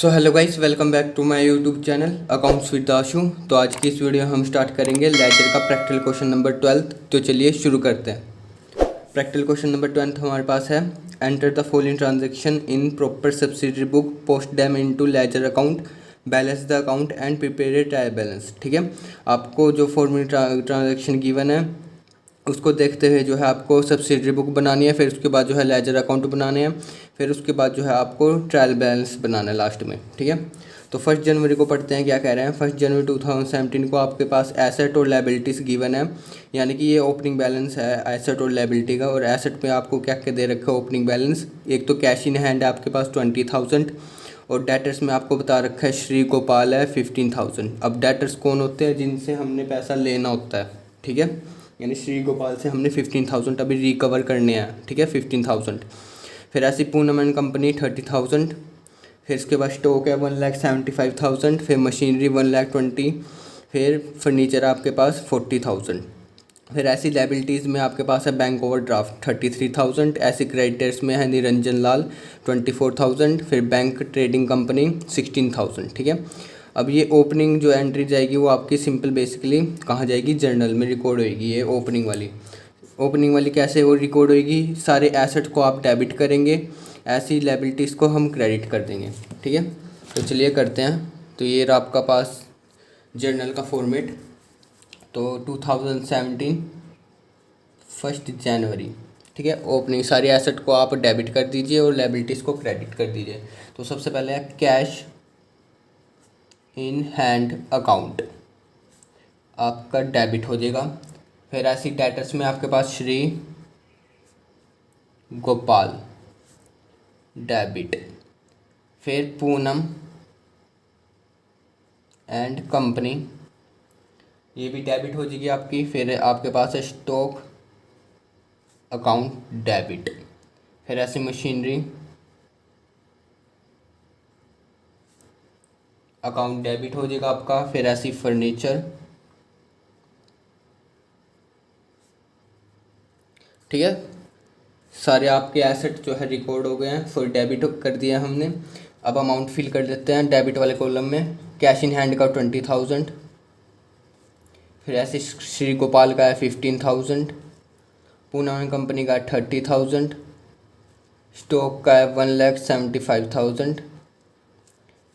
So hello guys, welcome back to my YouTube channel accounts with Ashu. तो आज की इस वीडियो हम स्टार्ट करेंगे लेजर का प्रैक्टिकल क्वेश्चन नंबर 12। तो चलिए शुरू करते हैं। प्रैक्टिकल क्वेश्चन नंबर 12 हमारे पास है, enter the following transaction in proper subsidiary book, post them into ledger account, balance the account and prepare a trial balance. ठीक है, आपको जो फॉर्मूला ट्रांजैक्शन गिवन है उसको देखते हुए जो है आपको सब्सिडरी बुक बनानी है, फिर उसके बाद जो है लेजर अकाउंट बनाने हैं, फिर उसके बाद जो है आपको ट्रायल बैलेंस बनाना है लास्ट में। ठीक है, तो 1 जनवरी को पढ़ते हैं क्या कह रहे हैं। 1 जनवरी 2017 को आपके पास एसेट और लायबिलिटीज़ गिवन है, यानी कि ये ओपनिंग बैलेंस है एसेट और लायबिलिटी का। और एसेट में आपको क्या क्या दे रखा है ओपनिंग बैलेंस, एक तो कैश इन हैंड है आपके पास 20,000, और डेटर्स में आपको बता रखा है श्री गोपाल है 15,000। अब डेटर्स कौन होते हैं, जिनसे हमने पैसा लेना होता है। ठीक है, यानी श्री गोपाल से हमने 15,000 अभी रिकवर करने हैं। ठीक है, 15,000। फिर ऐसी पूनम एंड कंपनी 30,000। फिर इसके बाद स्टॉक है 1,75,000। फिर मशीनरी 1,20,000। फिर फर्नीचर आपके पास 40,000। फिर ऐसी लायबिलिटीज़ में आपके पास है बैंक ओवरड्राफ्ट 33,000। ऐसी क्रेडिटर्स में है निरंजन लाल 24,000। फिर बैंक ट्रेडिंग कंपनी 16,000। ठीक है, अब ये ओपनिंग जो एंट्री जाएगी वो आपकी सिंपल बेसिकली कहाँ जाएगी, जर्नल में रिकॉर्ड होएगी। ये ओपनिंग वाली कैसे वो रिकॉर्ड होएगी, सारे एसेट को आप डेबिट करेंगे, ऐसी लायबिलिटीज़ को हम क्रेडिट कर देंगे। ठीक है, तो चलिए करते हैं। तो ये रहा आपका पास जर्नल का फॉर्मेट। तो 2017 1 जनवरी। ठीक है, ओपनिंग सारी एसेट को आप डेबिट कर दीजिए और लायबिलिटीज़ को क्रेडिट कर दीजिए। तो सबसे पहले है कैश इन हैंड अकाउंट, आपका डेबिट हो जाएगा। फिर ऐसी डेटर्स में आपके पास श्री गोपाल डेबिट। फिर पूनम एंड कंपनी, ये भी डेबिट हो जाएगी आपकी। फिर आपके पास है स्टॉक अकाउंट डेबिट। फिर ऐसी मशीनरी अकाउंट डेबिट हो जाएगा आपका। फिर ऐसी फर्नीचर, ठीक है, सारे आपके एसेट जो है रिकॉर्ड हो गए हैं, फिर डेबिट कर दिया हमने। अब अमाउंट फिल कर देते हैं डेबिट वाले कॉलम में। कैश इन हैंड का 20,000। फिर ऐसे श्री गोपाल का है 15,000। पूना कंपनी का है 30,000। स्टॉक का है 1,75,000।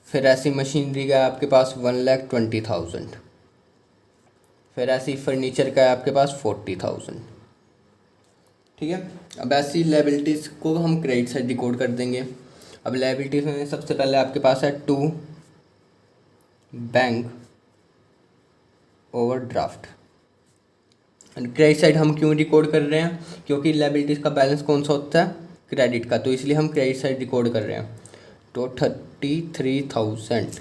फिर ऐसी मशीनरी का है आपके पास 1,20,000। फिर ऐसी फर्नीचर का है आपके पास 40,000। ठीक है, अब ऐसी लायबिलिटीज़ को हम क्रेडिट साइड रिकॉर्ड कर देंगे। अब लायबिलिटीज़ में सबसे पहले आपके पास है two bank overdraft. Credit side हम क्यों रिकॉर्ड कर रहे हैं, क्योंकि लायबिलिटीज़ का बैलेंस कौन सा होता है, क्रेडिट का, तो इसलिए हम क्रेडिट साइड रिकॉर्ड कर रहे हैं। तो 33,000।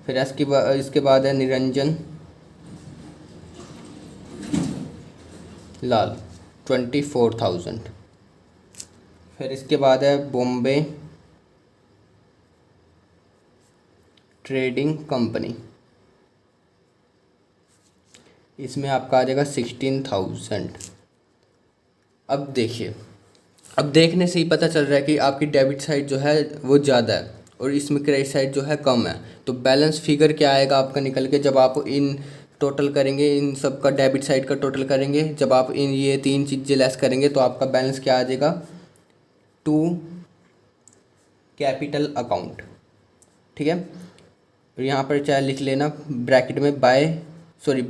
फिर इसके बाद है निरंजन लाल 24,000। फिर इसके बाद है बॉम्बे ट्रेडिंग कंपनी, इसमें आपका आ जाएगा 16,000। अब देखिए, अब देखने से ही पता चल रहा है कि आपकी डेबिट साइड जो है वो ज़्यादा है और इसमें क्रेडिट साइड जो है कम है। तो बैलेंस फिगर क्या आएगा आपका निकल के, जब आप इन टोटल करेंगे, इन सब का डेबिट साइड का टोटल करेंगे, जब आप इन ये तीन चीज़ें लेस करेंगे तो आपका बैलेंस क्या आ जाएगा, टू कैपिटल अकाउंट। ठीक है, और यहाँ पर चाहे लिख लेना ब्रैकेट में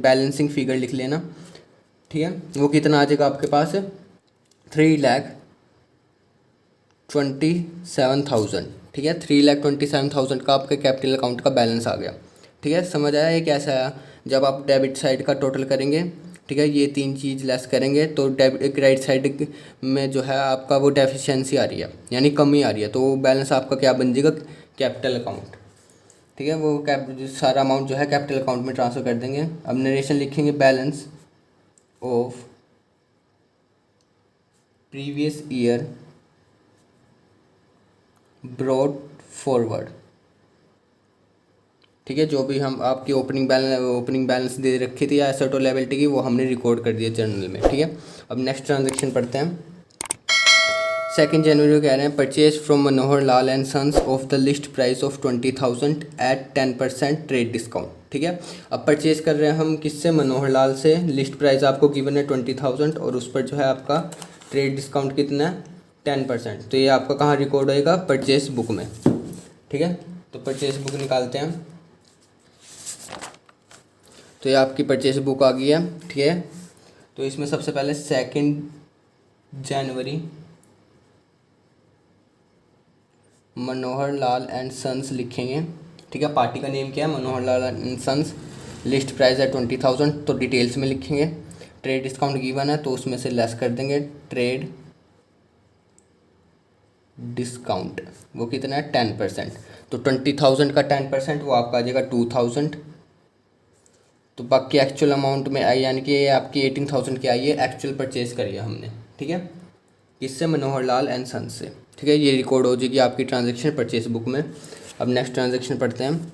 बैलेंसिंग फिगर लिख लेना। ठीक है, वो कितना आ जाएगा आपके पास, 3,27,000। ठीक है, 3,27,000 का आपके कैपिटल अकाउंट का बैलेंस आ गया। ठीक है, समझ आया ये कैसा आया, जब आप डेबिट साइड का टोटल करेंगे, ठीक है, ये तीन चीज़ लेस करेंगे तो क्रेडिट साइड में जो है आपका वो डेफिशिएंसी आ रही है, यानी कमी आ रही है, तो वो बैलेंस आपका क्या बन जाएगा, कैपिटल अकाउंट। ठीक है, वो सारा अमाउंट जो है कैपिटल अकाउंट में ट्रांसफ़र कर देंगे। अब नरेशन लिखेंगे, balance of previous year brought forward. ठीक है, जो भी हम आपकी ओपनिंग बैलेंस दे रखी थी एसेट और लायबिलिटी की, वो हमने रिकॉर्ड कर दिया जर्नल में। ठीक है, अब नेक्स्ट ट्रांजैक्शन पढ़ते हैं। 2 जनवरी को कह रहे हैं purchase from Manohar Lal and sons of the list price of 20,000 at 10% trade discount. ठीक है, अब परचेज कर रहे हैं हम किससे, मनोहर लाल से। लिस्ट प्राइस आपको गिवन है 20,000 और उस पर जो है आपका ट्रेड डिस्काउंट कितना है 10%। तो ये आपका कहाँ रिकॉर्ड होएगा, परचेस बुक में। ठीक है, तो परचेस बुक निकालते हैं। तो ये आपकी परचेस बुक आ गई है। ठीक है, तो इसमें सबसे पहले 2 जनवरी मनोहर लाल एंड सन्स लिखेंगे। ठीक है, पार्टी का नेम क्या है, मनोहर Lal and sons. List price है 20,000, तो डिटेल्स में लिखेंगे। ट्रेड डिस्काउंट गिवन है तो उसमें से लेस कर देंगे। ट्रेड डिस्काउंट वो कितना है 10%, तो 20,000 का 10% वो आपका आ जाएगा 2,000। तो बाकी एक्चुअल अमाउंट में आई, यानी कि ये आपकी 18,000 की आई है, एक्चुअल परचेज करी है हमने। ठीक है, इससे मनोहर लाल एंड सन्स से। ठीक है, ये रिकॉर्ड हो जाएगी आपकी ट्रांजैक्शन परचेस बुक में। अब नेक्स्ट ट्रांजैक्शन पढ़ते हैं।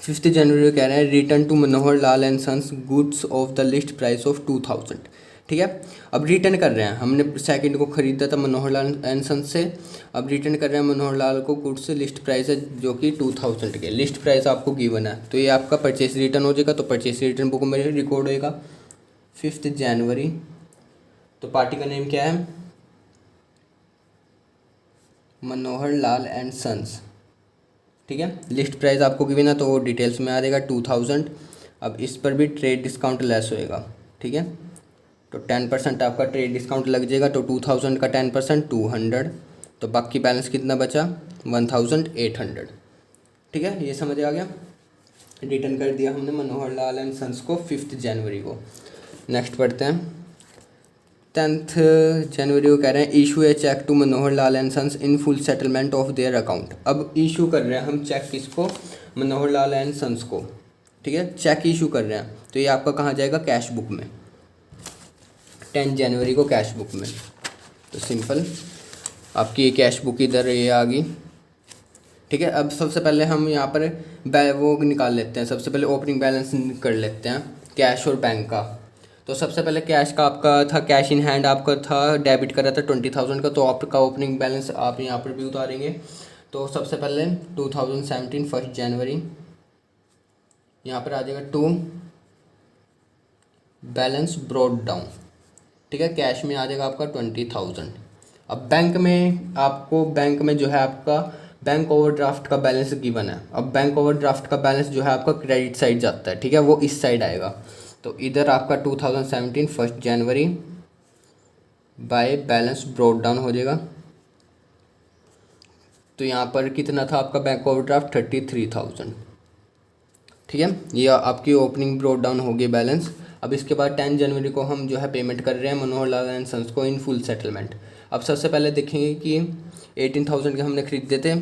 5 जनवरी को कह रहे हैं return to Manohar Lal and sons goods of the list price of 2,000। ठीक है, अब रिटर्न कर रहे हैं, हमने सेकंड को ख़रीदा था मनोहर लाल एंड सन्स से। अब रिटर्न कर रहे हैं मनोहर लाल को गुड्स से, लिस्ट प्राइस है जो कि 2,000 के। लिस्ट प्राइस आपको गिवन है तो ये आपका परचेस रिटर्न हो जाएगा। तो परचेस रिटर्न बुक में रिकॉर्ड होएगा 5 जनवरी। तो पार्टी का नेम क्या है, मनोहर लाल एंड सन्स। ठीक है, लिस्ट प्राइस आपको गिवन है तो वो डिटेल्स में आ जाएगा 2,000। अब इस पर भी ट्रेड डिस्काउंट लेस होएगा। ठीक है, तो 10% आपका ट्रेड डिस्काउंट लग जाएगा। तो 2,000 का 10% 200, तो बाकी बैलेंस कितना बचा 1,800। ठीक है, ये समझ आ गया। रिटर्न कर दिया हमने मनोहर लाल एंड सन्स को 5 जनवरी को। नेक्स्ट पढ़ते हैं। 10 जनवरी को कह रहे हैं issue a cheque to Manohar Lal and sons in full settlement of their account. अब इशू कर रहे हैं हम चेक किसको, मनोहर लाल एंड सन्स को। ठीक है, चेक इशू कर रहे हैं तो ये आपका कहाँ जाएगा, कैश बुक में। 10 जनवरी को कैश बुक में। तो सिंपल आपकी ये कैश बुक इधर ये आ गई। ठीक है, अब सबसे पहले हम यहाँ पर वो निकाल लेते हैं। सबसे पहले ओपनिंग बैलेंस कर लेते हैं कैश और बैंक का। तो सबसे पहले कैश का आपका था, कैश इन हैंड आपका था, डेबिट कर रहा था 20,000 का। तो आपका ओपनिंग बैलेंस आप यहाँ पर भी उतारेंगे। तो सबसे पहले 2017 1 जनवरी यहाँ पर आ जाएगा 2 बैलेंस ब्रॉट डाउन। ठीक है, कैश में आ जाएगा आपका 20,000। अब बैंक में आपको, बैंक में जो है आपका बैंक ओवरड्राफ्ट का बैलेंस गिवन है। अब बैंक ओवरड्राफ्ट का बैलेंस जो है आपका क्रेडिट साइड जाता है। ठीक है, वो इस साइड आएगा। तो इधर आपका 2017 1 जनवरी बाय बैलेंस ब्रॉट डाउन हो जाएगा। तो यहाँ पर कितना था आपका बैंक ओवरड्राफ्ट 33,000। ठीक है, ये आपकी ओपनिंग ब्रॉट डाउन हो गई बैलेंस। अब इसके बाद 10 जनवरी को हम जो है पेमेंट कर रहे हैं मनोहर लाल एंड सन्स को इन फुल सेटलमेंट। अब सबसे पहले देखेंगे कि 18,000 के हमने खरीदे थे,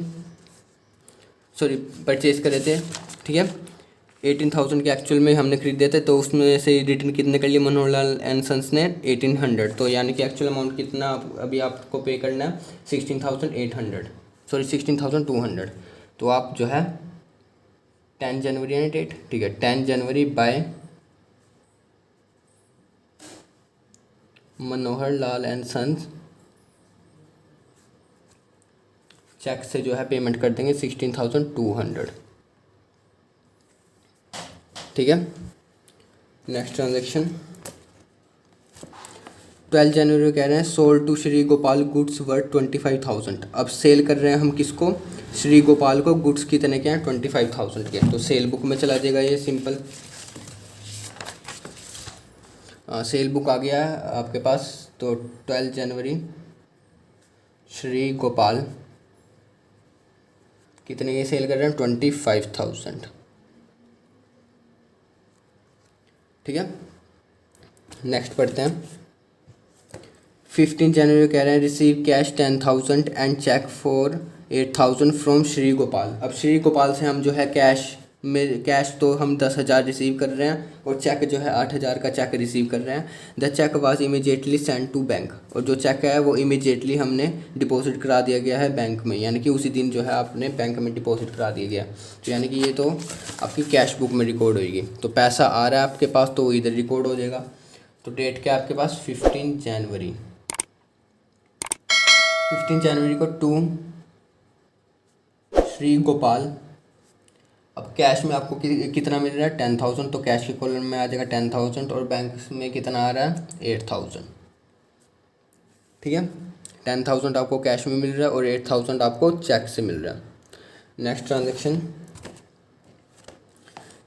सॉरी परचेज करे थे। ठीक है, 18,000 के एक्चुअल में हमने खरीदे थे। तो उसमें से रिटर्न कितने कर लिए मनोहर लाल एंड सन्स ने 1800। तो यानी कि एक्चुअल अमाउंट कितना अभी आपको पे करना है 16,800, सॉरी 16,200। तो आप जो है 10 जनवरी यानी डेट, ठीक है 10 जनवरी by Manohar Lal and sons check से जो है पेमेंट कर देंगे 16,200। ठीक है, नेक्स्ट ट्रांजेक्शन 12 जनवरी को कह रहे हैं sold to Shri Gopal goods worth 25,000। अब सेल कर रहे हैं हम किसको, श्री गोपाल को। गुड्स कितने के हैं 25,000 के। तो सेल बुक में चला जाएगा ये सिंपल। सेल बुक आ गया है आपके पास। तो 12 जनवरी श्री गोपाल कितने ये सेल कर रहे हैं 25,000। ठीक है, नेक्स्ट पढ़ते हैं। 15 जनवरी कह रहे हैं receive cash 10,000 and cheque for 8,000 from Shri Gopal. अब श्री गोपाल से हम जो है कैश तो हम 10,000 रिसीव कर रहे हैं और चेक जो है 8,000 का चेक रिसीव कर रहे हैं। The cheque was immediately send to bank. और जो चेक है वो इमीडिएटली हमने डिपॉजिट करा दिया गया है बैंक में, यानी कि उसी दिन जो है आपने बैंक में डिपॉजिट करा दिया गया। तो यानी कि ये तो आपकी कैश बुक में रिकॉर्ड होगी। तो पैसा आ रहा है आपके पास तो इधर रिकॉर्ड हो जाएगा। तो डेट क्या है आपके पास 15 जनवरी। 15 जनवरी को टू श्री गोपाल। अब कैश में आपको कितना मिल रहा है 10,000, तो कैश के कॉलम में आ जाएगा 10,000 और बैंक में कितना आ रहा है 8,000। ठीक है, 10,000 आपको कैश में मिल रहा है और 8,000 आपको चेक से मिल रहा है। नेक्स्ट ट्रांजेक्शन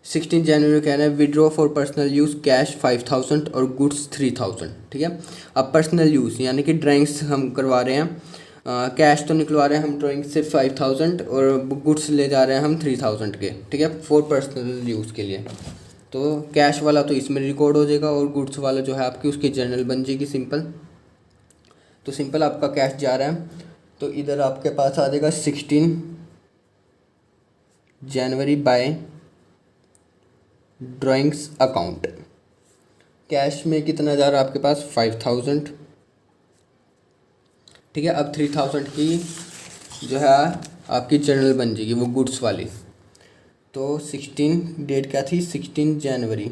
16 जनवरी कह रहे हैं withdraw for personal use cash 5,000 और गुड्स 3,000। ठीक है, अब पर्सनल यूज़ यानी कि ड्राइंग्स हम करवा रहे हैं, कैश तो निकलवा रहे हैं हम ड्राइंग से 5,000 और गुड्स ले जा रहे हैं हम 3,000 के। ठीक है, फॉर पर्सनल यूज़ के लिए। तो कैश वाला तो इसमें रिकॉर्ड हो जाएगा और गुड्स वाला जो है आपकी उसकी जर्नल बन जाएगी सिंपल। तो सिंपल आपका कैश जा रहा है, तो इधर आपके पास आ जाएगा 16 जनवरी बाय ड्राइंग्स अकाउंट। कैश में कितना जा रहा है आपके पास 5,000। ठीक है, अब 3,000 की जो है आपकी जर्नल बन जाएगी वो गुड्स वाली। तो 16 डेट क्या थी 16 जनवरी,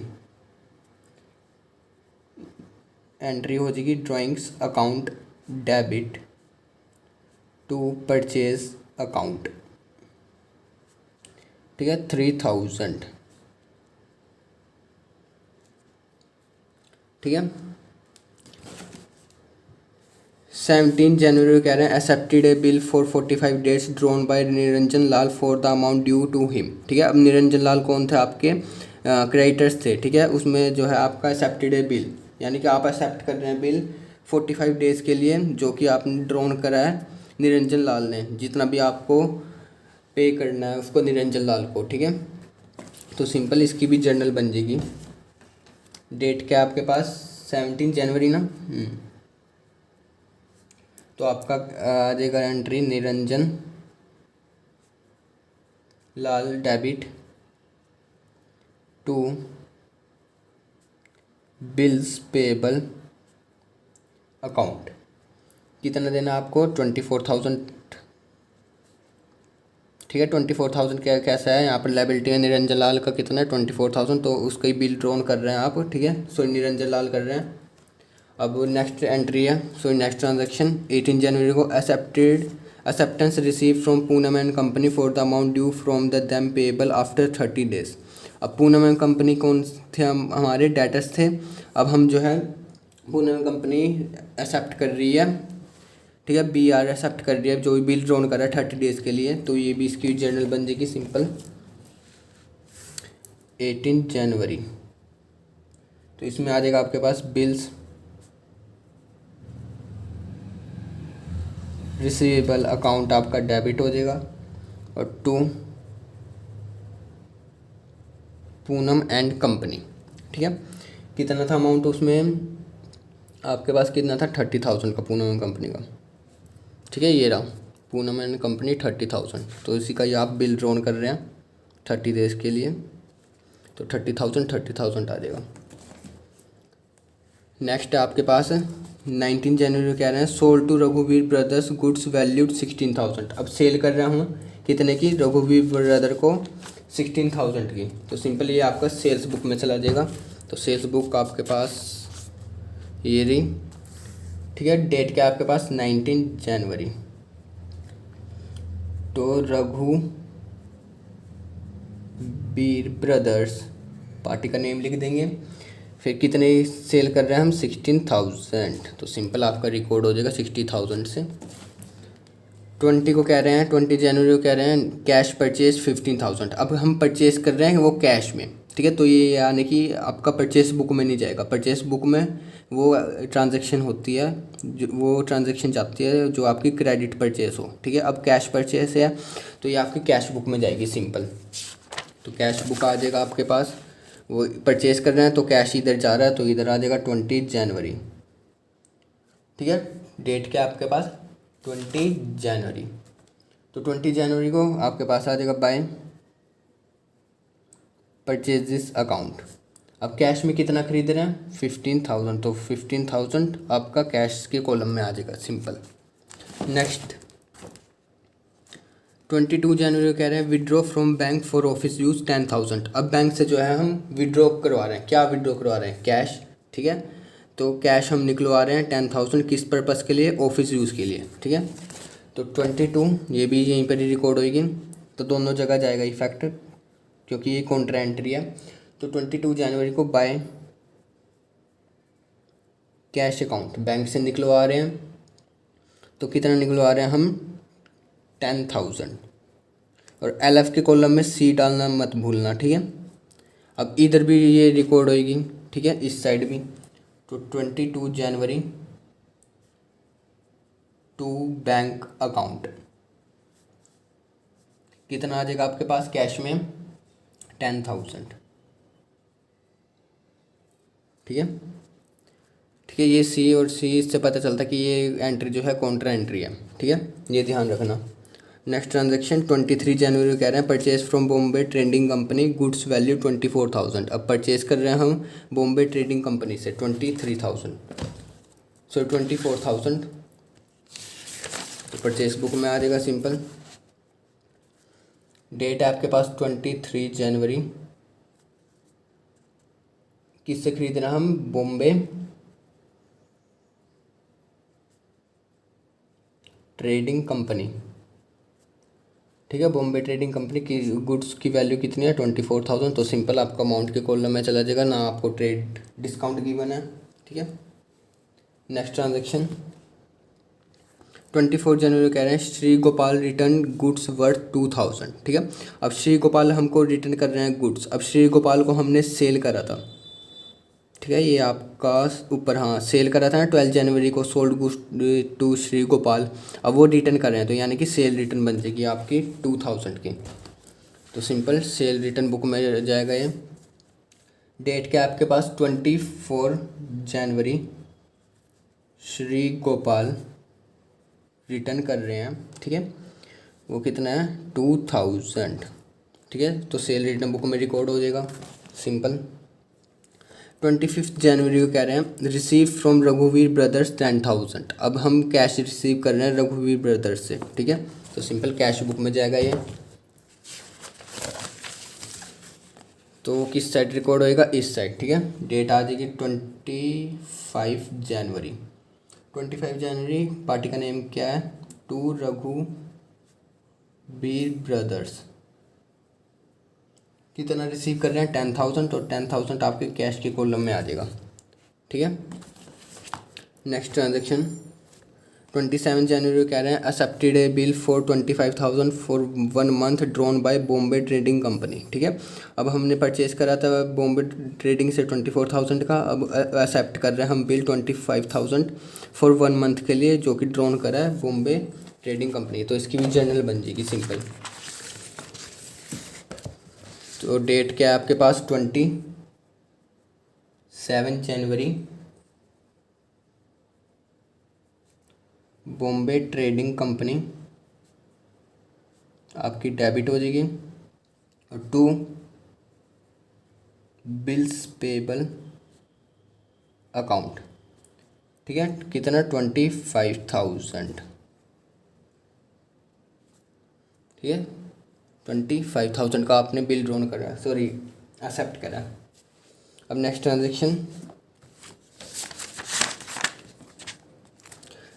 एंट्री हो जाएगी drawings account debit to purchase account. ठीक है, 3,000। ठीक है, 17 जनवरी कह रहे हैं accepted a bill for 45 days drawn by Niranjan Lal for the amount due to him. ठीक है, अब निरंजन लाल कौन थे आपके क्रेडिटर्स थे। ठीक है, उसमें जो है आपका एक्सेप्टेड ए बिल यानी कि आप एक्सेप्ट कर रहे हैं बिल 45 डेज़ के लिए जो कि आपने ड्रॉन करा है निरंजन लाल ने, जितना भी आपको पे करना है उसको निरंजन लाल को। ठीक है, तो सिंपल इसकी भी जर्नल बन जाएगी। डेट क्या आपके पास 17 जनवरी ना। तो आपका आ जाएगा entry Niranjan Lal debit to bills payable account. कितना देना आपको 24,000। ठीक है, 24,000 क्या कैसा है यहाँ पर लायबिलिटी है निरंजन लाल का कितना है 24,000, तो उसका ही बिल ड्रॉन कर रहे हैं आप। ठीक है, सो निरंजन लाल कर रहे हैं। अब नेक्स्ट एंट्री है, सो नेक्स्ट ट्रांजैक्शन 18 जनवरी को acceptance receive from Poonam and company for the amount due from the them payable after 30 days. अब पूनम एंड कंपनी कौन थे, हम हमारे डेटर्स थे। अब हम जो है पूनम कंपनी एक्सेप्ट कर रही है। ठीक है, BR एक्सेप्ट कर रही है जो भी बिल ड्रॉन कर रहा है 30 डेज़ के लिए, तो ये भी इसकी जर्नल बन जाएगी सिंपल 18 जनवरी। तो इसमें आ जाएगा आपके पास बिल्स रिसीवेबल अकाउंट आपका डेबिट हो जाएगा और टू पूनम एंड कंपनी। ठीक है, कितना था अमाउंट उसमें आपके पास कितना था 30,000 का पूनम एंड कंपनी का। ठीक है, ये रहा पूनम एंड कंपनी 30,000, तो इसी का ये आप बिल ड्रॉन कर रहे हैं 30 डेज़ के लिए, तो 30,000 आ जाएगा। नेक्स्ट आपके पास है 19 जनवरी कह रहे हैं सोल्ड टू रघुवीर ब्रदर्स गुड्स वैल्यूड 16,000। अब सेल कर रहा हूँ कितने की रघुवीर ब्रदर को 16,000 की, तो सिंपल ये आपका सेल्स बुक में चला जाएगा। तो सेल्स बुक आपके पास ये रही। ठीक है, डेट क्या आपके पास 19 जनवरी। तो रघुवीर ब्रदर्स पार्टी का नेम लिख देंगे, फिर कितने सेल कर रहे हैं हम 16,000, तो सिंपल आपका रिकॉर्ड हो जाएगा 60,000 से। 20 को कह रहे हैं 20 जनवरी को कह रहे हैं कैश परचेज 15,000। अब हम परचेज कर रहे हैं वो कैश में। ठीक है, तो ये यानी कि आपका परचेस बुक में नहीं जाएगा, परचेस बुक में वो ट्रांजैक्शन होती है वो ट्रांजैक्शन जाती है जो आपकी क्रेडिट परचेस हो। ठीक है, अब कैश परचेस है तो ये आपकी कैश बुक में जाएगी सिंपल। तो कैश बुक आ जाएगा आपके पास, वो परचेस कर रहे हैं तो कैश इधर जा रहा है तो इधर आ जाएगा 20 जनवरी। ठीक है, डेट क्या आपके पास 20 जनवरी। तो 20 जनवरी को आपके पास आ जाएगा बाय परचेजेस अकाउंट। अब कैश में कितना खरीद रहे हैं 15,000, तो 15,000 आपका कैश के कॉलम में आ जाएगा सिंपल। नेक्स्ट 22 जनवरी को कह रहे हैं withdraw from bank for office use 10,000। अब बैंक से जो है हम विड्रॉ करवा रहे हैं, क्या विड्रॉ करवा रहे हैं कैश। ठीक है, तो कैश हम निकलवा रहे हैं 10,000 किस पर्पज़ के लिए, ऑफिस यूज़ के लिए, ठीक है। तो 22 ये भी यहीं पर ही रिकॉर्ड होगी, तो दोनों जगह जाएगा इफेक्ट क्योंकि ये कॉन्ट्रा एंट्री है। तो 22 जनवरी को बाय कैश अकाउंट बैंक से निकलवा रहे हैं, तो कितना निकलवा रहे हैं हम 10,000, और LF के कॉलम में C डालना मत भूलना, ठीक है। अब इधर भी ये रिकॉर्ड होगी, ठीक है, इस साइड भी। तो 22 जनवरी टू बैंक अकाउंट कितना आ जाएगा आपके पास कैश में 10,000, ठीक है। ठीक है, ये C और C इससे पता चलता है कि ये एंट्री जो है कॉन्ट्रा एंट्री है, ठीक है, ये ध्यान रखना। नेक्स्ट ट्रांजैक्शन 23 जनवरी कह रहे हैं purchase from Bombay trading company goods value 24,000। अब परचेज कर रहे हैं हम बॉम्बे ट्रेडिंग कंपनी से 23,000, सो 24,000, तो परचेज बुक में आ जाएगा सिंपल। डेट है आपके पास 23 जनवरी, किससे खरीद रहे हैं हम, बॉम्बे ट्रेडिंग कंपनी, ठीक है। बॉम्बे ट्रेडिंग कंपनी की गुड्स की वैल्यू कितनी है 24,000, तो सिंपल आपका अमाउंट के कॉलम में चला जाएगा, ना आपको ट्रेड डिस्काउंट गिवन है, ठीक है। नेक्स्ट ट्रांजैक्शन 24 जनवरी कह रहे हैं Shri Gopal return goods worth 2,000, ठीक है। अब श्री गोपाल हमको रिटर्न कर रहे हैं गुड्स, अब श्री गोपाल को हमने सेल करा था, ठीक है, ये आपका ऊपर, हाँ, सेल करा था ना 12 जनवरी को, sold goods to Shri Gopal, अब वो रिटर्न कर रहे हैं, तो यानी कि सेल रिटर्न बन जाएगी आपकी 2,000 की, तो सिंपल सेल रिटर्न बुक में जाएगा ये। डेट क्या आपके पास 24 जनवरी श्री गोपाल रिटर्न कर रहे हैं, ठीक है, वो कितना है 2,000, ठीक है, तो सेल रिटर्न बुक में रिकॉर्ड हो जाएगा सिंपल। 25 जनवरी को कह रहे हैं रिसीव फ्रॉम रघुवीर ब्रदर्स 10,000, अब हम कैश रिसीव कर रहे हैं रघुवीर ब्रदर्स से, ठीक है, तो सिंपल कैश बुक में जाएगा ये। तो किस साइड रिकॉर्ड होएगा, इस साइड, ठीक है। डेट आ जाएगी 25 जनवरी, 25 जनवरी, पार्टी का नेम क्या है, टू रघुवीर ब्रदर्स, कितना रिसीव कर रहे हैं 10,000, तो 10,000 आपके कैश के कॉलम में आ जाएगा, ठीक है। नेक्स्ट ट्रांजैक्शन 27 जनवरी कह रहे हैं accepted a bill for 25,000 for 1 month drawn by Bombay trading company, ठीक है। अब हमने परचेज करा था बॉम्बे ट्रेडिंग से 24,000 का, अब एक्सेप्ट कर रहे हैं हम बिल 25,000 फॉर 1 मंथ के लिए, जो कि ड्रॉन करा है बॉम्बे ट्रेडिंग कंपनी, तो इसकी भी जर्नल बन जाएगी सिंपल। तो डेट क्या है आपके पास 27 जनवरी बॉम्बे ट्रेडिंग कंपनी आपकी डेबिट हो जाएगी, और टू बिल्स पेबल अकाउंट, ठीक है, कितना 25,000, ठीक है, 25,000 का आपने बिल ड्रॉन करा, सॉरी एक्सेप्ट करा। अब नेक्स्ट ट्रांजेक्शन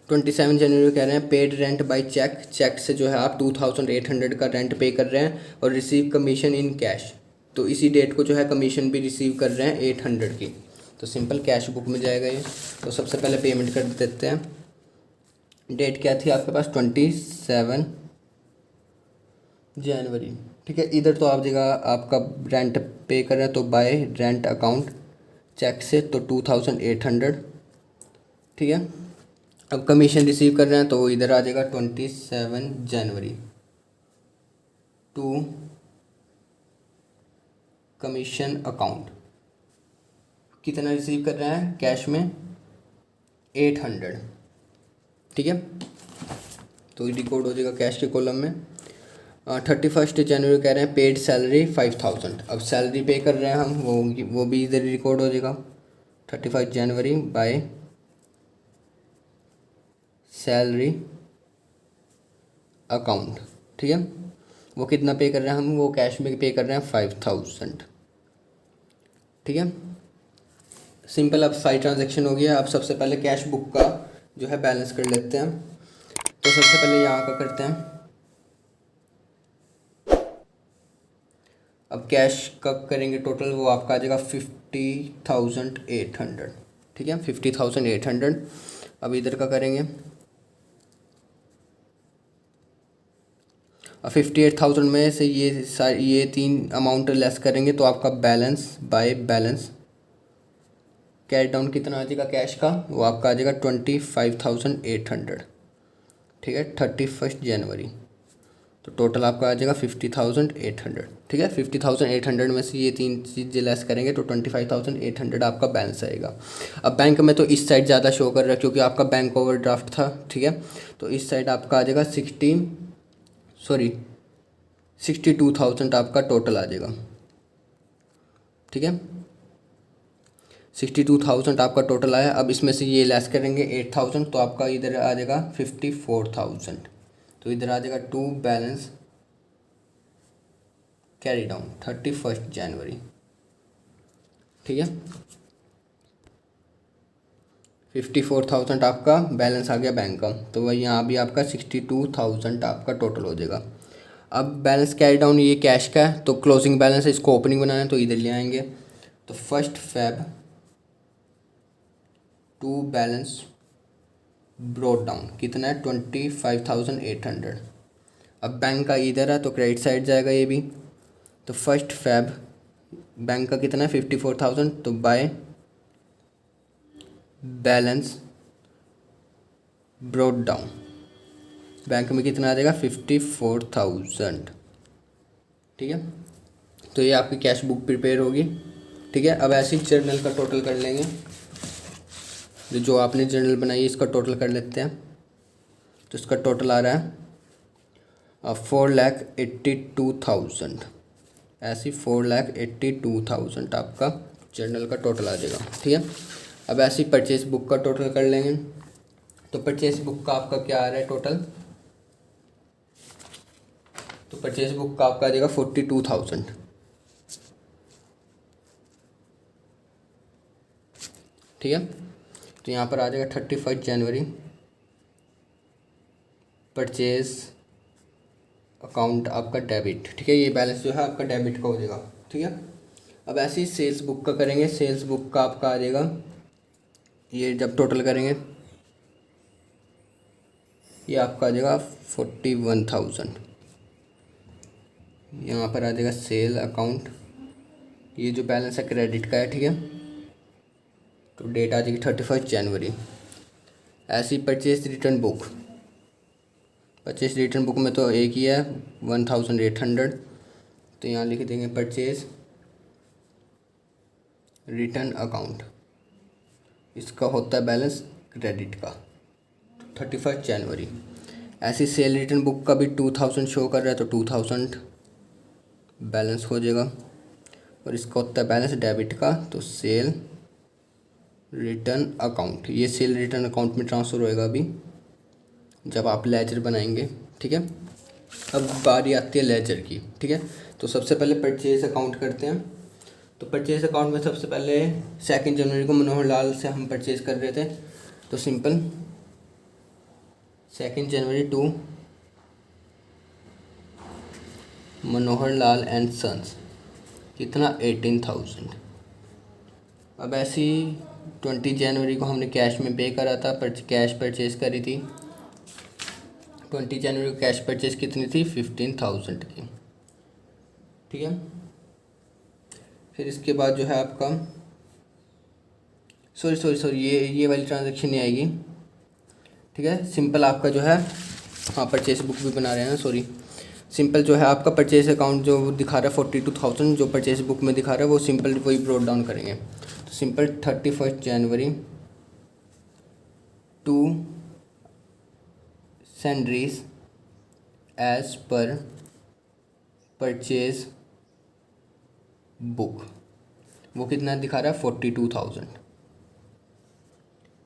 27 जनवरी कह रहे हैं paid rent by cheque, cheque से जो है आप 2,800 का रेंट पे कर रहे हैं, और रिसीव कमीशन इन कैश, तो इसी डेट को जो है कमीशन भी रिसीव कर रहे हैं 800 की, तो सिंपल कैश बुक में जाएगा ये। तो सबसे पहले पेमेंट कर देते हैं। डेट क्या थी आपके पास 27 जनवरी, ठीक है। इधर तो आप जगह आपका रेंट पे कर रहे हैं, तो बाय रेंट अकाउंट चेक से, तो 2,800, ठीक है। अब कमीशन रिसीव कर रहे हैं, तो इधर आ जाएगा 27 जनवरी टू कमीशन अकाउंट, कितना रिसीव कर रहे हैं कैश में 800, ठीक है, तो रिकॉर्ड हो जाएगा कैश के कॉलम में। 31 जनवरी कह रहे हैं पेड सैलरी 5,000, अब सैलरी पे कर रहे हैं हम, वो भी इधर रिकॉर्ड हो जाएगा 31 जनवरी बाय सैलरी अकाउंट, ठीक है। वो कितना पे कर रहे हैं हम, वो कैश में पे कर रहे हैं 5,000, ठीक है। सिंपल अब सारी ट्रांजेक्शन हो गया। अब सबसे पहले कैश बुक का जो है बैलेंस कर लेते हैं। तो सबसे पहले यहाँ का करते हैं। अब कैश का करेंगे टोटल, वो आपका आ जाएगा 50,800। ठीक है, 50,800। अब इधर का करेंगे, अब 58,000 में से ये तीन अमाउंट लेस करेंगे तो आपका balance by balance cash down कितना आ जाएगा कैश का, वो आपका आ जाएगा 25,800। ठीक है, 31 जनवरी। तो टोटल आपका आ जाएगा 50,800। ठीक है, 50,800 में से ये तीन चीज़ें लेस करेंगे तो 25,800 आपका बैलेंस आएगा। अब बैंक में तो इस साइड ज़्यादा शो कर रहा है क्योंकि आपका बैंक ओवरड्राफ्ट था। ठीक है, तो इस साइड आपका आ जाएगा 62,000 आपका टोटल आ जाएगा। ठीक है, 62,000 आपका टोटल आया। अब इसमें से ये लेस करेंगे 8,000 तो आपका इधर आ जाएगा 54,000। तो इधर आ जाएगा टू बैलेंस कैरी डाउन 31 जनवरी। ठीक है, 54,000 आपका बैलेंस आ गया बैंक का। तो वही यहाँ भी आपका 62,000 आपका टोटल हो जाएगा। अब बैलेंस कैरी डाउन ये कैश का है तो क्लोजिंग बैलेंस है, इसको ओपनिंग बनाना है तो इधर ले आएंगे। तो 1 Feb to balance brought down कितना है 25,800। अब बैंक का इधर है तो क्रेडिट साइड जाएगा ये भी। तो 1 Feb बैंक का कितना है 54,000 तो by balance brought down bank में कितना आ जाएगा 54,000। ठीक है, तो ये आपकी कैश बुक प्रिपेयर होगी। ठीक है, अब ऐसे ही जर्नल का टोटल कर लेंगे। जो आपने जर्नल बनाई है इसका टोटल कर लेते हैं। तो इसका टोटल आ रहा है 4,82,000। ऐसी 4,82,000 आपका जर्नल का टोटल आ जाएगा। ठीक है, अब ऐसी परचेस बुक का टोटल कर लेंगे। तो परचेस बुक का आपका क्या आ रहा है टोटल, तो परचेस बुक का आपका आ जाएगा 42,000। ठीक है, तो यहाँ पर आ जाएगा 31 जनवरी परचेज अकाउंट आपका डेबिट। ठीक है, ये बैलेंस जो है आपका डेबिट का हो जाएगा। ठीक है, अब ऐसे ही सेल्स बुक का करेंगे। सेल्स बुक का आपका आ जाएगा, ये जब टोटल करेंगे ये आपका आ जाएगा 41,000। यहाँ पर आ जाएगा सेल अकाउंट, ये जो बैलेंस है क्रेडिट का है। ठीक है, तो डेट आ जाएगी 31 जनवरी। ऐसी purchase return book, purchase return book में तो एक ही है 1,800। तो यहाँ लिख देंगे परचेज रिटर्न अकाउंट, इसका होता है बैलेंस क्रेडिट का 31 जनवरी। ऐसी सेल रिटर्न बुक का भी 2,000 शो कर रहा है तो 2,000 बैलेंस हो जाएगा। और इसका होता है बैलेंस डेबिट का, तो सेल रिटर्न अकाउंट, ये सेल रिटर्न अकाउंट में ट्रांसफ़र होएगा अभी जब आप लेजर बनाएंगे। ठीक है, अब बारी आती है लेजर की। ठीक है, तो सबसे पहले परचेज अकाउंट करते हैं। तो परचेज अकाउंट में सबसे पहले 2 जनवरी को मनोहर लाल से हम परचेज कर रहे थे। तो सिंपल 2 जनवरी to Manohar Lal and sons, कितना 18,000। अब ऐसी 20 जनवरी को हमने कैश में पे करा था, कैश परचेज करी थी। 20 जनवरी को कैश परचेज कितनी थी 15,000 की। ठीक है, फिर इसके बाद जो है आपका सॉरी ये वाली ट्रांजैक्शन नहीं आएगी। ठीक है, सिंपल आपका जो है, हाँ परचेज बुक भी बना रहे हैं ना, सॉरी सिंपल जो है आपका परचेज अकाउंट जो दिखा रहा है 42,000 जो परचेज बुक में दिखा रहा है वो सिंपल वही ब्रोट डाउन करेंगे। तो सिंपल 31 जनवरी to salaries as per purchase book, वो कितना दिखा रहा है 42,000।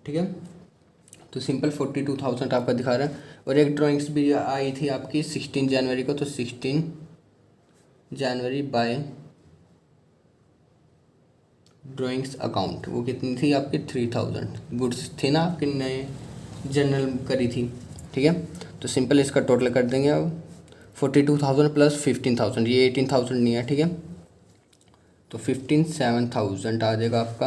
ठीक है, तो सिंपल 42,000 आपका दिखा रहा है। और एक ड्राइंग्स भी आई थी आपकी 16 जनवरी को, तो 16 जनवरी बाय ड्राइंग्स अकाउंट वो कितनी थी आपकी 3000 गुड्स थे ना आपके नए जनरल करी थी। ठीक है, तो सिंपल इसका टोटल कर देंगे अब 42,000 प्लस 15,000, ये 18,000 नहीं है। ठीक है, तो 7,000 आ जाएगा आपका।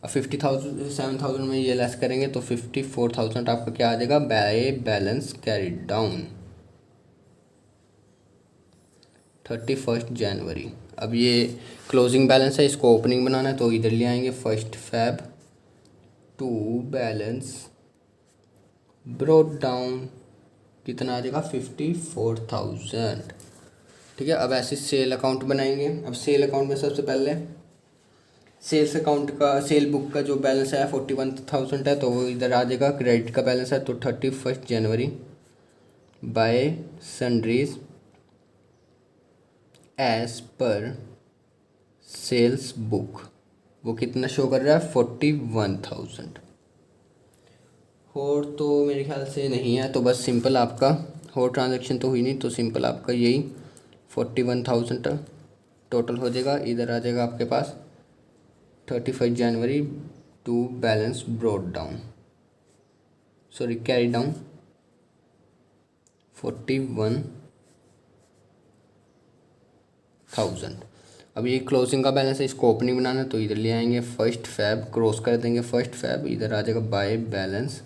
अब 7,000 में ये लेस करेंगे तो 54,000 आपका क्या आ जाएगा बाय बैलेंस कैरिड डाउन 31 जनवरी। अब ये क्लोजिंग बैलेंस है, इसको ओपनिंग बनाना है तो इधर ले आएंगे 1 Feb to balance brought down कितना आ जाएगा 54,000। ठीक है, अब ऐसे सेल अकाउंट बनाएंगे। अब सेल अकाउंट में सबसे पहले सेल्स अकाउंट का सेल बुक का जो बैलेंस है 41,000 है, तो वो इधर आ जाएगा। क्रेडिट का बैलेंस है तो 31 जनवरी by sundries as per sales book वो कितना शो कर रहा है 41,000। और तो मेरे ख्याल से नहीं है, तो बस सिंपल आपका और ट्रांजैक्शन तो हुई नहीं, तो सिंपल आपका यही 41,000 टोटल हो जाएगा। इधर आ जाएगा आपके पास 31 जनवरी to balance brought down sorry carry down 41,000। अब ये क्लोजिंग का बैलेंस है, इसको ओपनिंग बनाना है तो इधर ले आएंगे 1 Feb क्रॉस कर देंगे 1 Feb, इधर आ जाएगा बाय बैलेंस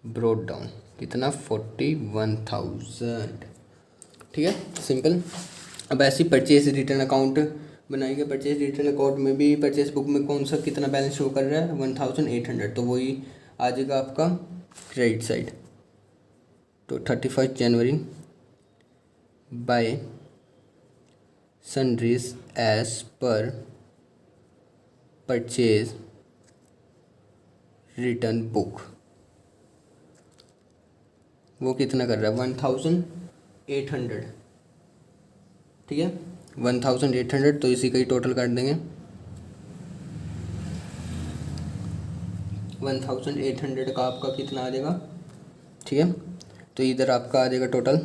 ब्रॉट डाउन कितना 41,000। ठीक है, सिंपल। अब ऐसी परचेज रिटर्न अकाउंट बनाएंगे। परचेज रिटर्न अकाउंट में भी परचेज बुक में कौन सा कितना बैलेंस शो कर रहा है 1,800, तो वही आ जाएगा आपका क्रेडिट साइड। तो 31 जनवरी by sundries as per purchase return book वो कितना कर रहा है 1,800। ठीक है, 1,800, तो इसी का ही टोटल कर देंगे 1,800 का आपका कितना आ जाएगा। ठीक है, तो इधर आपका आ जाएगा टोटल,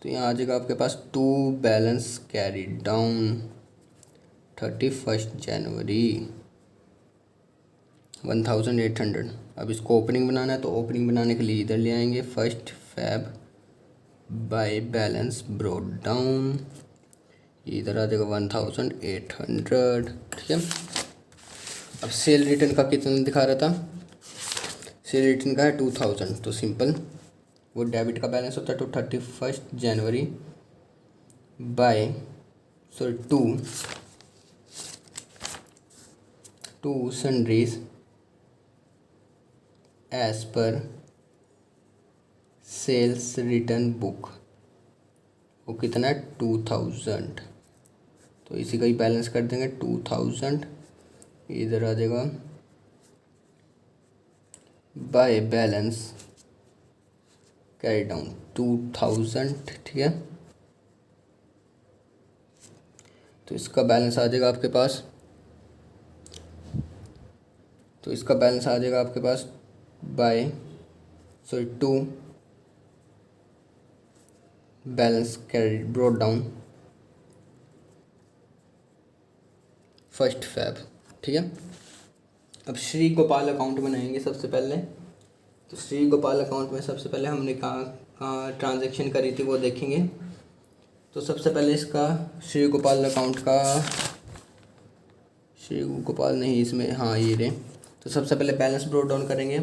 तो यहाँ आ जाएगा आपके पास टू बैलेंस कैरी डाउन 31 जनवरी 1,800। अब इसको ओपनिंग बनाना है तो ओपनिंग बनाने के लिए इधर ले आएंगे 1 Feb by balance brought down, इधर आ जाएगा 1,800। ठीक है, अब सेल रिटर्न का कितना दिखा रहा था, सेल रिटर्न का है 2,000, तो सिंपल वो डेबिट का बैलेंस होता है तो 31 जनवरी by sorry to sundries as per sales return book वो कितना है 2,000, तो इसी का ही बैलेंस कर देंगे 2,000, इधर आ जाएगा बाय बैलेंस कैरी डाउन 2,000। ठीक है, तो इसका बैलेंस आ जाएगा आपके पास, तो इसका बैलेंस आ जाएगा आपके पास by sorry to balance carry brought down 1 Feb। ठीक है, अब श्री गोपाल अकाउंट बनाएंगे सबसे पहले। तो श्री गोपाल अकाउंट में सबसे पहले हमने कहाँ ट्रांजैक्शन करी थी वो देखेंगे। तो सबसे पहले इसका श्री गोपाल अकाउंट का श्री गोपाल नहीं इसमें हाँ ये रहे, तो सबसे पहले बैलेंस ब्रॉट डाउन करेंगे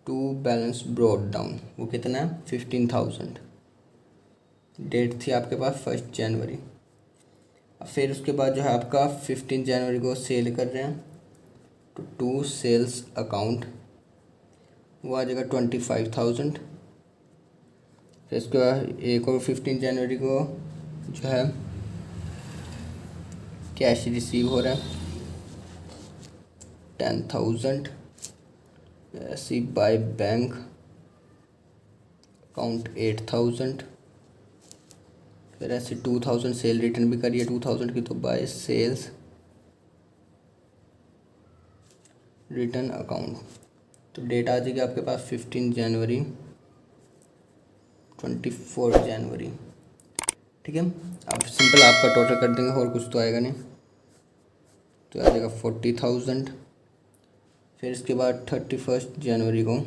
टू बैलेंस ब्रॉट डाउन वो कितना है 15,000, डेट थी आपके पास 1 जनवरी। अब फिर उसके बाद जो है आपका 15 जनवरी को सेल कर रहे हैं तो टू सेल्स अकाउंट वो आ जाएगा 25,000। फिर इसके बाद एक और 15 जनवरी को जो है कैश रिसीव हो रहा है 10,000, ऐसी बाय बैंक अकाउंट 8,000, फिर ऐसे 2,000 सेल रिटर्न भी करिए 2,000 की, तो बाय सेल्स रिटर्न अकाउंट तो डेट आ जाएगी आपके पास 15 जनवरी, 24 जनवरी। ठीक है, अब सिंपल आपका टोटल कर देंगे, और कुछ तो आएगा नहीं, तो आ जाएगा 40,000। फिर इसके बाद 31 जनवरी को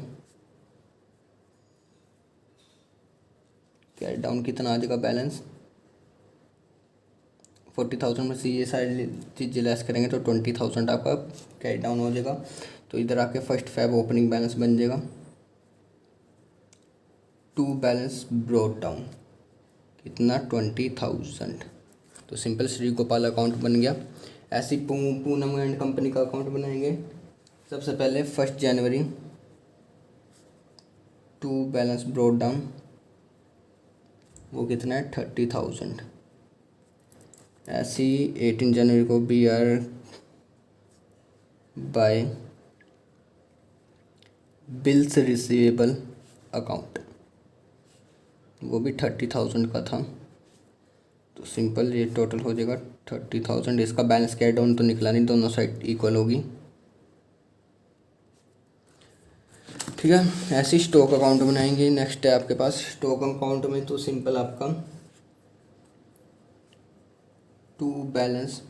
कैरी डाउन कितना आ जाएगा बैलेंस, 40,000 में से ये सारी चीज़ें लेस करेंगे तो 20,000 आपका कैरी डाउन हो जाएगा। तो इधर आके 1 फेब ओपनिंग बैलेंस बन जाएगा, टू बैलेंस ब्रॉट डाउन कितना 20,000। तो सिंपल श्री गोपाल अकाउंट बन गया। ऐसी पूनम एंड कंपनी का अकाउंट बनाएंगे। सबसे पहले 1 जनवरी टू बैलेंस ब्रॉट डाउन, वो कितना है 30,000। ऐसी 18 जनवरी को B R by bills receivable account, वो भी 30,000 का था। तो सिंपल ये टोटल हो जाएगा 30,000। इसका बैलेंस कैरी डाउन तो निकला नहीं, दोनों साइड इक्वल होगी। ठीक है, ऐसे स्टॉक अकाउंट बनाएंगे। नेक्स्ट है आपके पास स्टॉक अकाउंट में, तो सिंपल आपका टू बैलेंस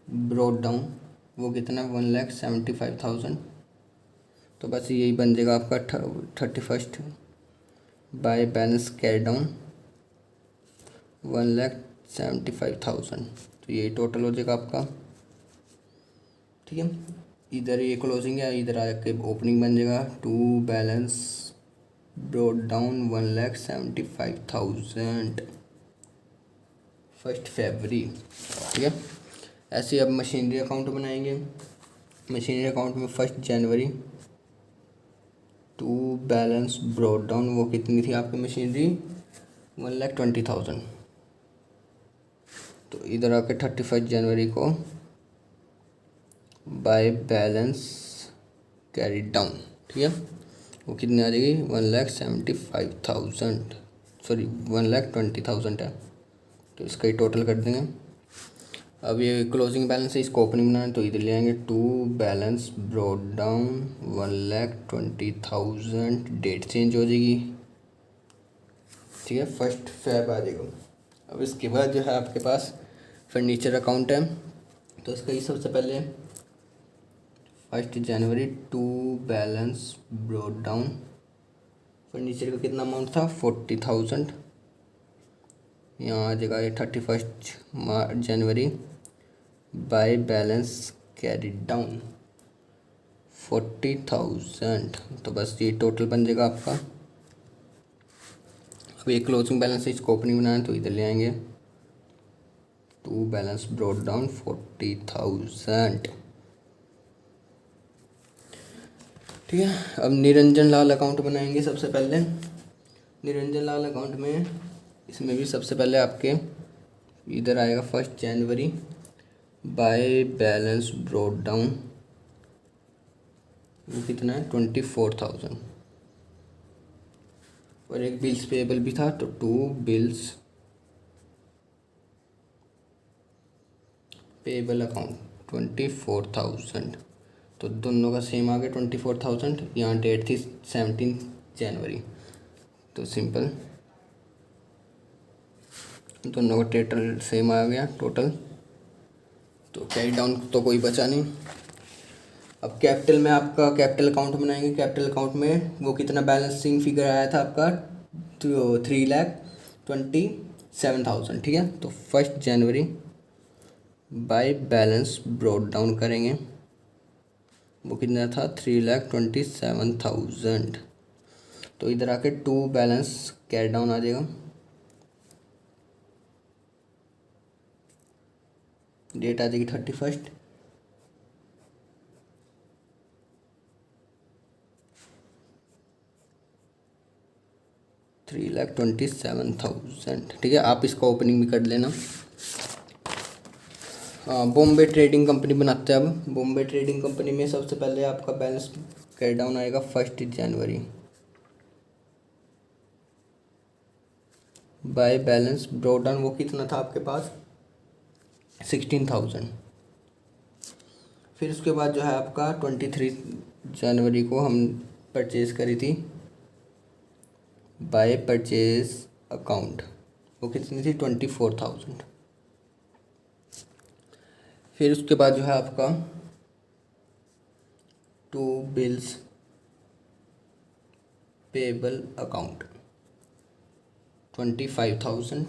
ब्रॉट डाउन, वो कितना 1,75,000। तो बस यही बन जाएगा आपका 31 बाय बैलेंस कैरी डाउन 1,75,000। तो यही टोटल हो जाएगा आपका। ठीक है, इधर ये क्लोजिंग है, इधर आके ओपनिंग बन जाएगा, टू बैलेंस ब्रॉट डाउन 1,75,000 1 फरवरी। ठीक है, ऐसे अब मशीनरी अकाउंट बनाएंगे। मशीनरी अकाउंट में 1 जनवरी टू बैलेंस ब्रॉट डाउन, वो कितनी थी आपकी मशीनरी 1,20,000। तो इधर आके 31 जनवरी को बाय बैलेंस कैरी डाउन, ठीक है, वो कितनी आ जाएगी 1,75,000, सॉरी 1,20,000 है। तो इसका ही टोटल कर देंगे। अब ये क्लोजिंग बैलेंस है, इसको ओपनिंग बनाना है, तो इधर ले आएंगे to balance brought down 1,20,000, date change हो जाएगी। ठीक है, 1 फेब आ जाएगा। अब इसके बाद जो है आपके पास फर्नीचर अकाउंट है, तो इसका ही सबसे पहले 1 जनवरी to balance brought down, furniture का कितना अमाउंट था 40,000। यहाँ आ जाएगा ये 31 जनवरी बाय बैलेंस कैरी डाउन 40,000। तो बस ये टोटल बन जाएगा आपका। अब ये क्लोजिंग बैलेंस है, इसको ओपनिंग बनाना है, तो इधर ले आएंगे टू बैलेंस ब्रॉट डाउन 40,000। ठीक है, अब निरंजन लाल अकाउंट बनाएंगे। सबसे पहले निरंजन लाल अकाउंट में, इसमें भी सबसे पहले आपके इधर आएगा 1 जनवरी बाय बैलेंस ब्रॉट डाउन, वो कितना है 24,000। और एक बिल्स पेएबल भी था, तो टू बिल्स पेएबल अकाउंट 24,000। तो दोनों का सेम आ गया 24,000। यहाँ डेट थी 17 जनवरी। तो सिंपल दोनों का टोटल सेम आ गया टोटल। तो कैरी डाउन तो कोई बचा नहीं। अब कैपिटल में आपका कैपिटल अकाउंट बनाएंगे। कैपिटल अकाउंट में वो कितना बैलेंसिंग फिगर आया था आपका 3,27,000। ठीक है, तो 1 जनवरी बाय बैलेंस ब्रॉट डाउन करेंगे, वो कितना था 3,27,000। तो इधर आके टू बैलेंस कैरी डाउन आ जाएगा, डेट आ जाएगी 31। $3,27,000। ठीक है, आप इसका ओपनिंग भी कर लेना। बॉम्बे ट्रेडिंग कंपनी बनाते हैं। अब बॉम्बे ट्रेडिंग कंपनी में सबसे पहले आपका बैलेंस कैरी डाउन आएगा 1 जनवरी बाय बैलेंस ब्रॉट डाउन, वो कितना था आपके पास 16,000। फिर उसके बाद जो है आपका जनवरी को हम परचेज करी थी बाय परचेज अकाउंट, वो कितनी थी 24,000। फिर उसके बाद जो है आपका टू बिल्स पेबल अकाउंट 25,000,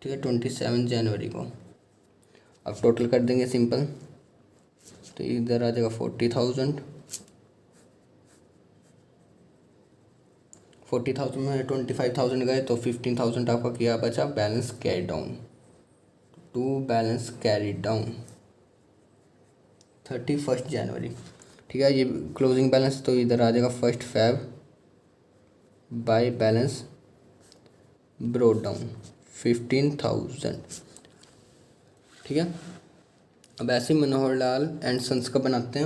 ठीक है, 27 जनवरी को। अब टोटल कर देंगे सिंपल, तो इधर आ जाएगा 40,000, 40,000 में 25,000 गए तो 15,000 आपका क्या बचा, balance carry down. To balance carry down 31 जनवरी, ठीक है, ये क्लोजिंग बैलेंस, तो इधर आ जाएगा 1 Feb by balance broad down 15,000, ठीक है। अब ऐसे मनोहर लाल एंड सन्स का बनाते हैं।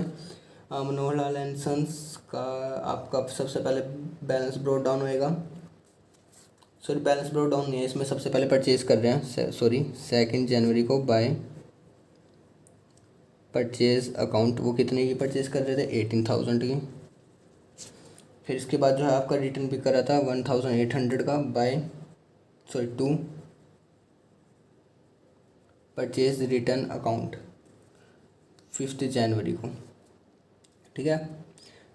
मनोहर लाल एंड सन्स का आपका सबसे पहले बैलेंस ब्रोड डाउन होएगा, सॉरी बैलेंस ब्रोड डाउन नहीं है, इसमें सबसे पहले परचेज कर रहे हैं, सॉरी 2 जनवरी को बाय परचेज अकाउंट, वो कितने की परचेज कर रहे थे 18,000 की। फिर इसके बाद जो है आपका रिटर्न भी करा था 1,800 का टू परचेज रिटर्न अकाउंट 5 जनवरी को, ठीक है।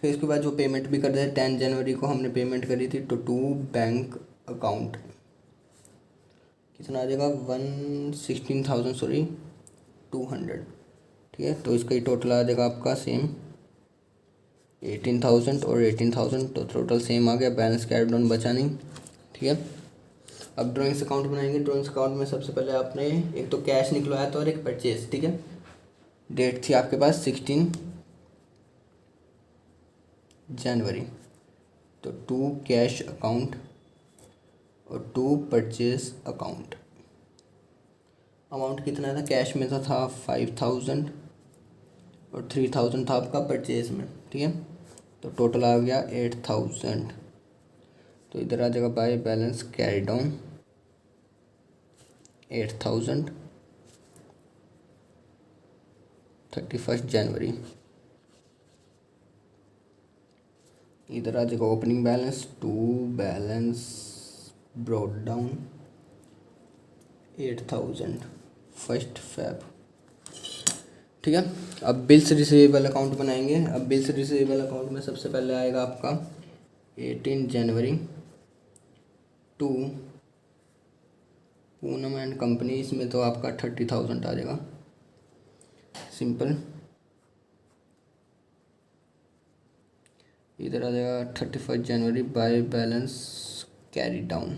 फिर इसके बाद जो पेमेंट भी कर रहे थे 10 जनवरी को हमने पेमेंट करी थी टू बैंक अकाउंट, कितना आ जाएगा 200, ठीक है। तो इसका ही टोटल आ जाएगा आपका सेम 18,000 और 18,000, तो टोटल सेम आ गया, बैलेंस कैरी डाउन बचा नहीं, ठीक है। अब ड्राइंग्स अकाउंट बनाएंगे। ड्राइंग्स अकाउंट में सबसे पहले आपने एक तो कैश निकलवाया था और एक परचेज, ठीक है। डेट थी आपके पास 16 जनवरी, तो टू कैश अकाउंट और टू परचेज अकाउंट। अमाउंट कितना था, कैश में था 5,000 और 3,000 था आपका परचेज में, ठीक है। तो टोटल आ गया 8,000, तो इधर आ जाएगा बाय बैलेंस कैरी डाउन 8,000 31 जनवरी। इधर आ जाएगा opening balance to balance brought down 8,000 1 Feb, ठीक है। अब बिल्स रिसीवेबल अकाउंट बनाएंगे। अब बिल्स रिसीवेबल अकाउंट में सबसे पहले आएगा आपका 18 जनवरी टू पूनम एंड कंपनी, इसमें तो आपका 30,000 आ जाएगा सिंपल। इधर आ जाएगा 31 जनवरी by balance carry down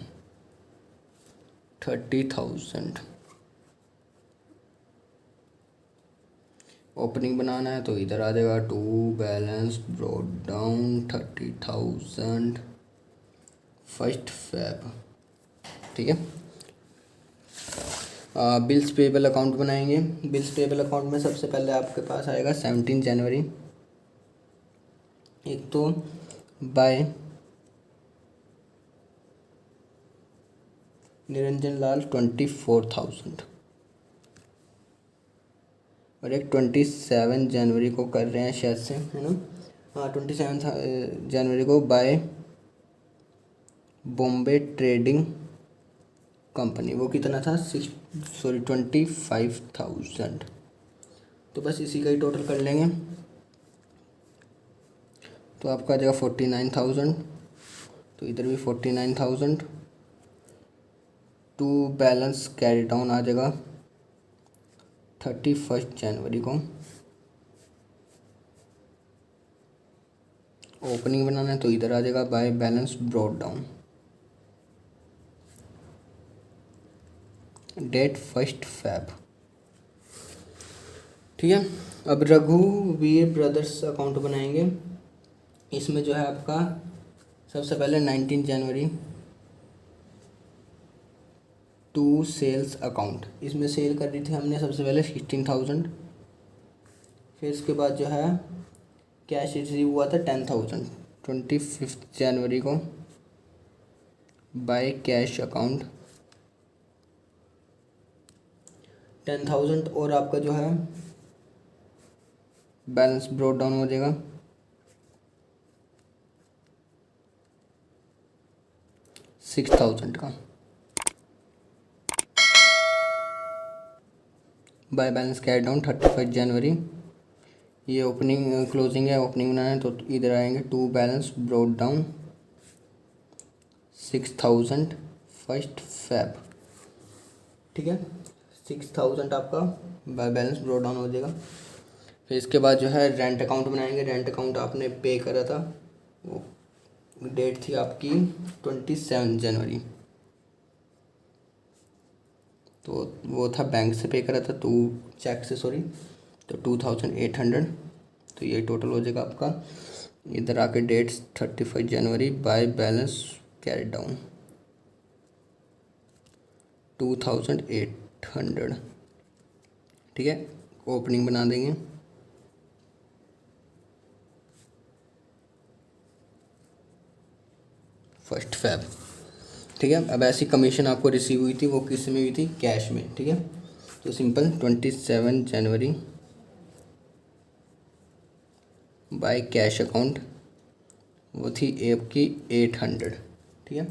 30,000। Opening बनाना है तो इधर आ जाएगा to balance brought down 30,000 1 Feb, ठीक है। बिल्स पेबल अकाउंट बनाएंगे। बिल्स पेबल अकाउंट में सबसे पहले आपके पास आएगा 17 जनवरी, एक तो बाय निरंजन लाल 24,000 और एक 27 जनवरी को कर रहे हैं शायद से, है ना, हाँ 27 जनवरी को बाय बॉम्बे ट्रेडिंग कंपनी, वो कितना था 25,000। तो बस इसी का ही टोटल कर लेंगे, तो आपका आ जाएगा 49,000, तो इधर भी 49,000। टू बैलेंस कैरी डाउन आ जाएगा 31 जनवरी को। ओपनिंग बनाना है तो इधर आ जाएगा by balance brought down, date 1 Feb, ठीक है। अब रघुवीर ब्रदर्स अकाउंट बनाएंगे। इसमें जो है आपका सबसे पहले 19 जनवरी टू सेल्स अकाउंट, इसमें सेल कर रही थी हमने सबसे पहले 16,000। फिर इसके बाद जो है कैश रिसीव हुआ था 10,000 25 जनवरी को बाय कैश अकाउंट 10,000, और आपका जो है बैलेंस ब्रॉड डाउन हो जाएगा 6000 का। बाय बैलेंस कैरी डाउन 31 जनवरी। ये ओपनिंग क्लोजिंग है, ओपनिंग बनाना है तो इधर आएंगे to balance brought down 6000 first Feb. ठीक है, 6000 आपका बाय बैलेंस ब्रॉड डाउन हो जाएगा। फिर इसके बाद जो है रेंट अकाउंट बनाएंगे। रेंट अकाउंट आपने पे करा था, वो डेट थी आपकी 27 जनवरी, तो वो था बैंक से पे करा था, तो चेक से सॉरी, तो 2800। तो ये टोटल हो जाएगा आपका। इधर आके डेट्स 31 जनवरी, बाय बैलेंस कैरी डाउन 2800। ठीक है, ओपनिंग बना देंगे। First Feb. ठीक है, अब ऐसी कमीशन आपको रिसीव हुई थी, वो किस में हुई थी? कैश में। ठीक है, तो simple 27 January by cash account, वो थी आपकी 800। ठीक है,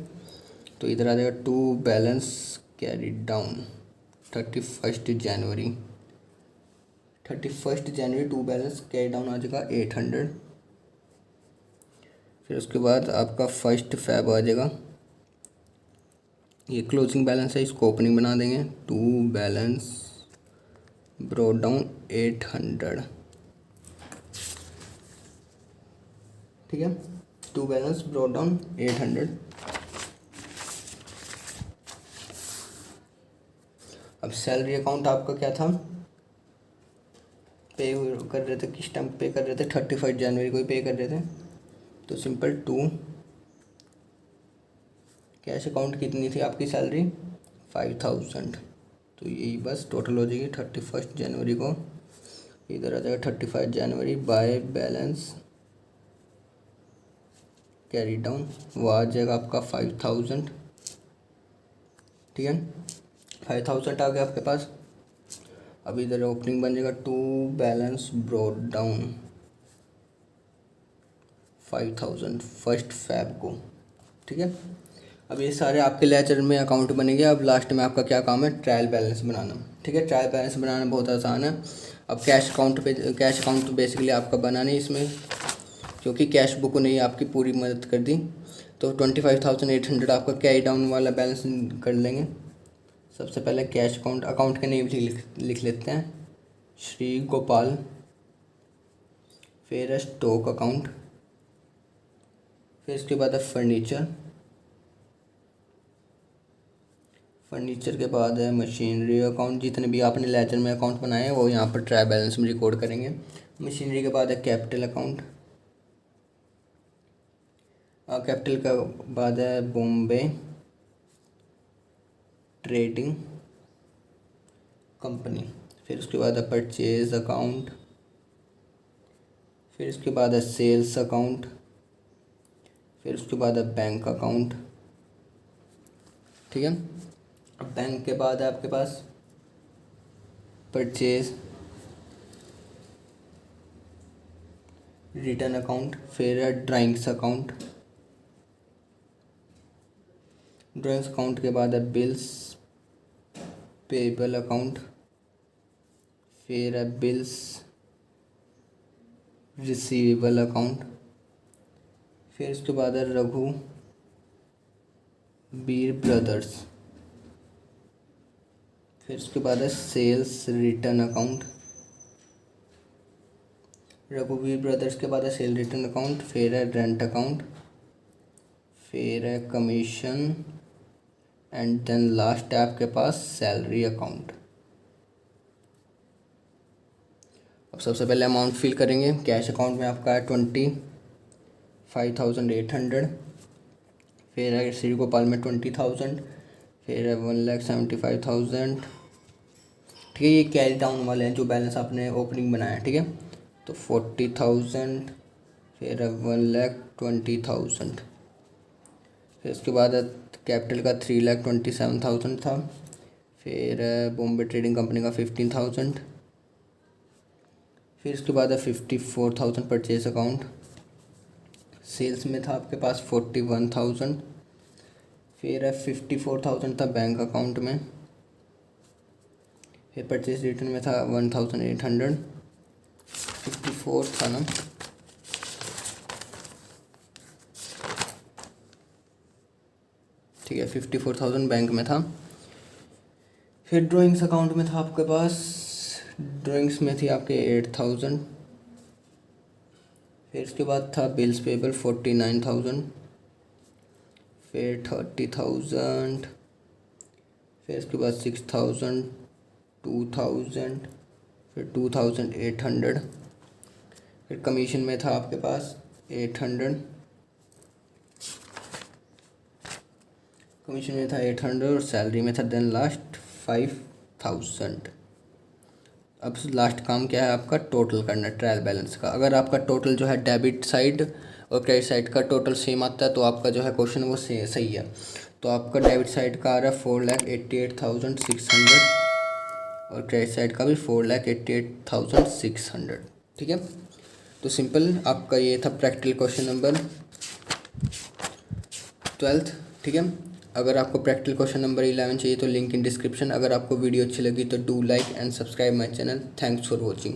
तो इधर आ जाएगा टू बैलेंस कैरी डाउन 31 जनवरी। 31 जनवरी टू बैलेंस कैरी डाउन आ जाएगा 800। फिर उसके बाद आपका फर्स्ट फेब आ जाएगा। ये क्लोजिंग बैलेंस है, इसको ओपनिंग बना देंगे। To balance brought down 800। ठीक है, टू बैलेंस ब्रॉड डाउन 800। अब सैलरी अकाउंट आपका क्या था? पे कर रहे थे, किस टाइम पे कर रहे थे? 31 जनवरी को ही पे कर रहे थे। तो सिंपल टू कैश अकाउंट कितनी थी आपकी सैलरी? 5000। तो यही बस टोटल हो जाएगी 31 जनवरी को। इधर आ जाएगा 35 जनवरी बाय बैलेंस कैरी डाउन, वो आ जाएगा आपका 5000। ठीक है, 5000 आ गया आपके पास। अब इधर ओपनिंग बन जाएगा to balance brought down 5000 first Feb को। ठीक है, अब ये सारे आपके लेजर में अकाउंट बनेंगे। अब लास्ट में आपका क्या काम है? ट्रायल बैलेंस बनाना। ठीक है, ट्रायल बैलेंस बनाना बहुत आसान है। अब कैश अकाउंट तो बेसिकली आपका बना नहीं इसमें, क्योंकि कैश बुक ने ही आपकी पूरी मदद कर दी। तो 25,800 आपका कैरी डाउन वाला बैलेंस कर लेंगे। सबसे पहले कैश अकाउंट का नेम लिख लेते हैं, श्री गोपाल। फिर है स्टॉक अकाउंट, फिर इसके बाद है फर्नीचर के बाद है मशीनरी अकाउंट। जितने भी आपने लेजर में अकाउंट बनाए हैं वो यहाँ पर ट्रायल बैलेंस में रिकॉर्ड करेंगे। मशीनरी के बाद है कैपिटल अकाउंट, कैपिटल का बाद है बॉम्बे ट्रेडिंग कंपनी। फिर उसके बाद है परचेज अकाउंट, फिर उसके बाद है सेल्स अकाउंट, फिर उसके बाद है बैंक अकाउंट। ठीक है, अब बैंक के बाद है आपके पास परचेज रिटर्न अकाउंट, फिर है ड्राइंग्स अकाउंट। ड्राइंग्स अकाउंट के बाद है बिल्स पेबल अकाउंट, फिर है बिल्स रिसीवेबल अकाउंट, फिर उसके बाद है रघु बीर ब्रदर्स, फिर उसके बाद है सेल्स रिटर्न अकाउंट। रघुवीर ब्रदर्स के बाद है सेल रिटर्न अकाउंट, फिर है रेंट अकाउंट, फिर है कमीशन, एंड देन लास्ट है आपके पास सैलरी अकाउंट। अब सबसे पहले अमाउंट फिल करेंगे। कैश अकाउंट में आपका है 25,800, फिर है श्री गोपाल में 20,000, फिर है 1,75,000। ठीक है, ये कैरी डाउन वाले हैं जो बैलेंस आपने ओपनिंग बनाया। ठीक है, तो 40,000, फिर है 1,20,000। फिर उसके बाद कैपिटल का 3,27,000 था, फिर बॉम्बे ट्रेडिंग कंपनी का 15,000, फिर उसके बाद 54,000 परचेज अकाउंट। सेल्स में था आपके पास 41,000, फिर है 54,000 था बैंक अकाउंट में। फिर परचेज रिटर्न में था 1,800, 54 था ना, ठीक है 54,000 बैंक में था। फिर ड्राइंग्स अकाउंट में था आपके पास, ड्राइंग्स में थी आपके 8,000। फिर इसके बाद था बिल्स पेबल 49,000, फिर 30,000, फिर इसके बाद 6,000, 2,000, फिर 2,800। फिर कमीशन में था आपके पास 800, कमीशन में था 800 और सैलरी में था देन लास्ट 5,000। अब लास्ट काम क्या है आपका, टोटल करना है ट्रायल बैलेंस का। अगर आपका टोटल जो है डेबिट साइड और क्रेडिट साइड का टोटल सेम आता है तो आपका जो है क्वेश्चन वो सही है। तो आपका डेबिट साइड का आ रहा है 4,88,600 और क्रेडिट साइड का भी 4,88,600, ठीक है। तो सिंपल आपका ये था प्रैक्टिकल क्वेश्चन नंबर 12, ठीक है। अगर आपको प्रैक्टिकल क्वेश्चन नंबर 11 चाहिए तो लिंक इन डिस्क्रिप्शन। अगर आपको वीडियो अच्छी लगी तो do like and subscribe my channel. Thanks for watching.